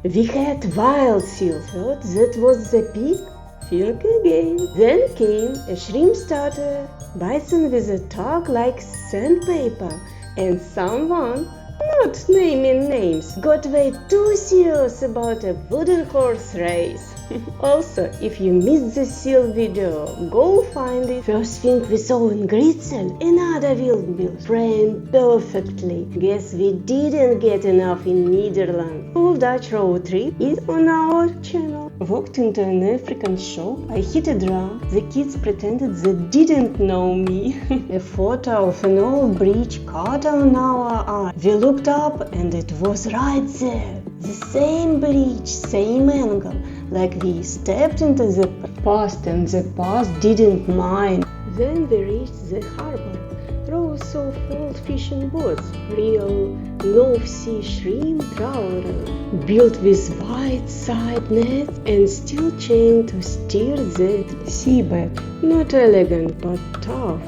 We had wild seal. Thought that was the pig. Think again. Then came a shrimp starter, bison with a talk like sandpaper, and someone, not naming names, got way too serious about a wooden horse race. Also, if you missed the seal video, go find it. First thing we saw in Greetsiel, another windmill, trained perfectly. Guess we didn't get enough in Netherlands. Full Dutch road trip is on our channel. Walked into an African shop, I hit a drum. The kids pretended they didn't know me. A photo of an old bridge caught on our eye. We looked up and it was right there. The same bridge, same angle. Like we stepped into the past and the past didn't mind. Then we reached the harbor. Rows of old fishing boats, real North Sea shrimp trawlers, built with wide side nets and steel chain to steer the seabed. Not elegant but tough,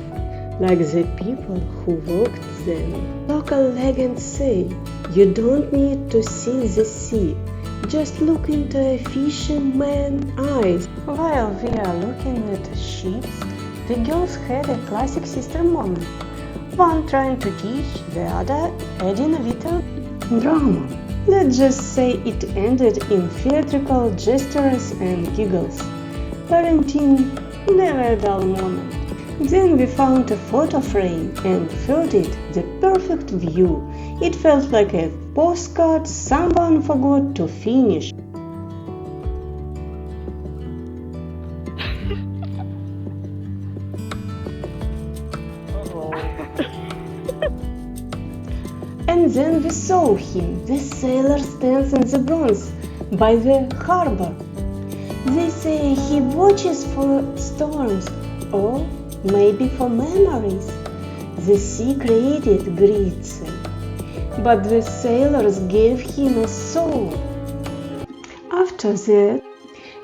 like the people who walked them. Local legends say you don't need to see the sea. Just look into a fisherman's eyes. While we are looking at ships, the girls had a classic sister moment. One trying to teach the other, adding a little drama. Let's just say it ended in theatrical gestures and giggles. Parenting, never a dull moment. Then we found a photo frame and felt it the perfect view. It felt like a postcard someone forgot to finish. And then we saw him. The sailor stands in the bronze by the harbor. They say he watches for storms or maybe for memories. The sea created Greetsiel, but the sailors gave him a soul. After that,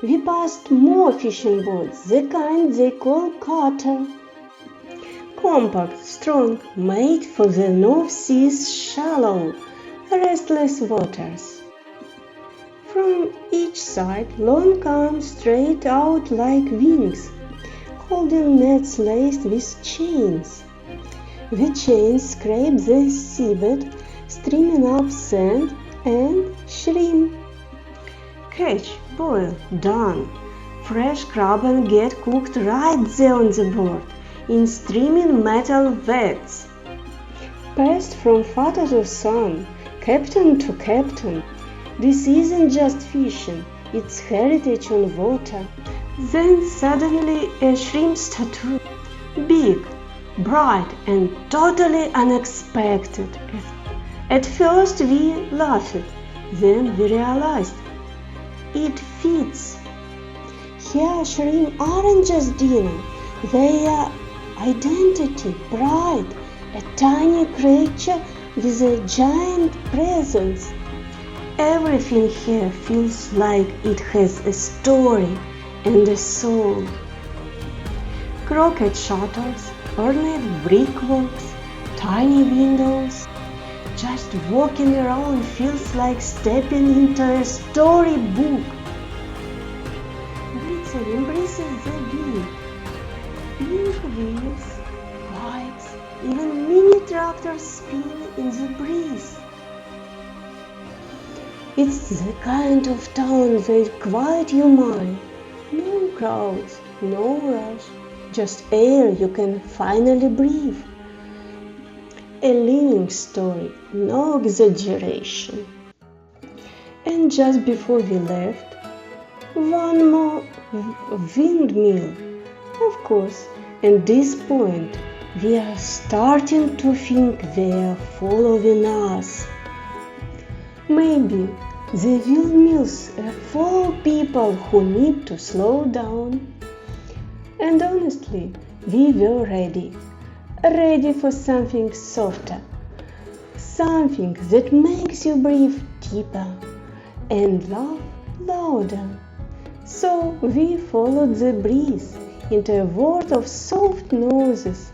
we passed more fishing boats, the kind they call cutter. Compact, strong, made for the North Sea's shallow, restless waters. From each side, long arms straight out like wings, holding nets laced with chains. The chains scrape the seabed, streaming up sand and shrimp. Catch, boil, done. Fresh crab and get cooked right there on the board, in streaming metal vats. Passed from father to son, captain to captain. This isn't just fishing, it's heritage on water. Then suddenly a shrimp statue, big, bright and totally unexpected. At first we laughed, then we realized it fits. Here shrimp aren't just dinner, they are identity, pride, a tiny creature with a giant presence. Everything here feels like it has a story and a soul. Croquet shutters, ornate brickworks, tiny windows. Just walking around feels like stepping into a storybook. Greetsiel embraces the deep. Pink wheels, bikes, even mini tractors spin in the breeze. It's the kind of town that quiets your mind. No crowds, no rush, just air you can finally breathe. A living story, no exaggeration. And just before we left, one more windmill. Of course, at this point, we are starting to think they are following us. Maybe the windmills are for people who need to slow down. And honestly, we were ready for something softer, something that makes you breathe deeper and laugh louder. So we followed the breeze into a world of soft noses,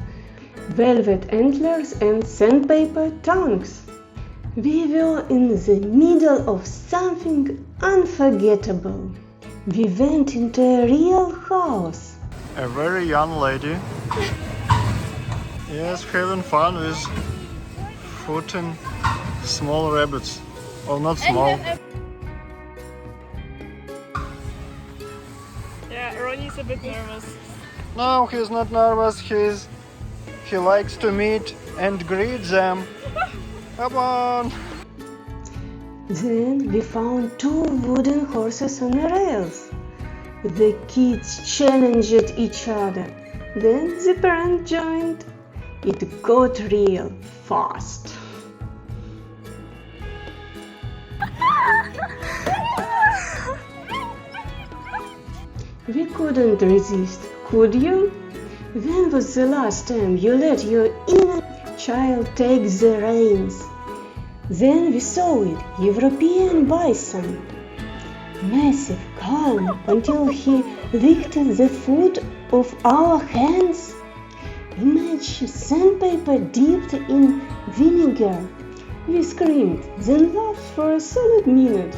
velvet antlers and sandpaper tongues. We were in the middle of something unforgettable. We went into a real house. A very young lady. Yes, having fun with footing small rabbits. Oh, not small. Yeah, Ronnie's a bit nervous. No, he's not nervous. He likes to meet and greet them. Come on. Then we found two wooden horses on the rails. The kids challenged each other. Then the parents joined. It got real fast. We couldn't resist, could you? When was the last time you let your inner child take the reins? Then we saw it, European bison. Massive, calm, until he licked the foot of our hands. Imagine sandpaper dipped in vinegar. We screamed, then laughed for a solid minute.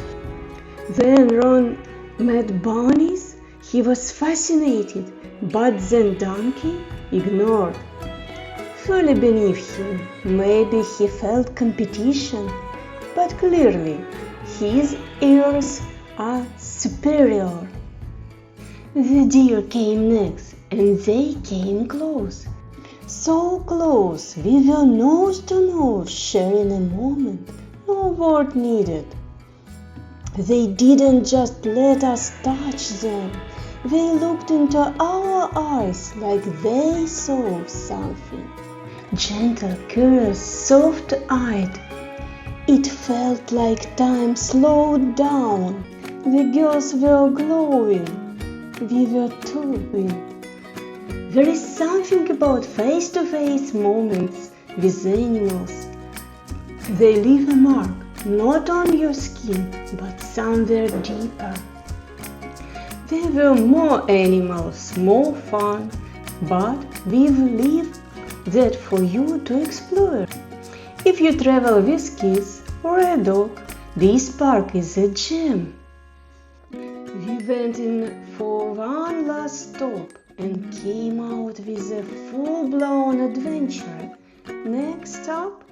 Then Ron met bunnies. He was fascinated, but then Donkey ignored. Fully beneath him, maybe he felt competition, but clearly his ears are superior. The deer came next, and they came close. So close, we were nose to nose, sharing a moment, no word needed. They didn't just let us touch them. They looked into our eyes like they saw something. Gentle, curious, soft-eyed. It felt like time slowed down. The girls were glowing. We were too. There is something about face-to-face moments with animals. They leave a mark, not on your skin, but somewhere deeper. There were more animals, more fun, but we've left that for you to explore. If you travel with kids or a dog, this park is a gem. We went in for one last stop and came out with a full-blown adventure. Next stop,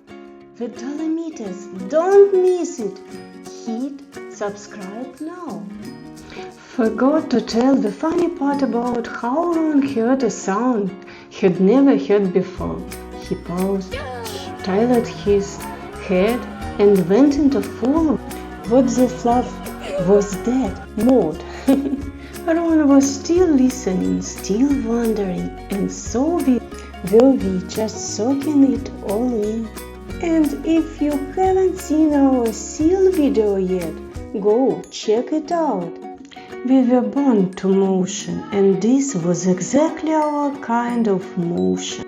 the Dolomites. Don't miss it. Hit subscribe now. Forgot to tell the funny part about how Ron heard a sound he'd never heard before. He paused, tilted his head, and went into full "what the fluff was that" mode. Ron was still listening, still wondering, and so were we, just soaking it all in. And if you haven't seen our seal video yet, go check it out. We were born to motion, and this was exactly our kind of motion.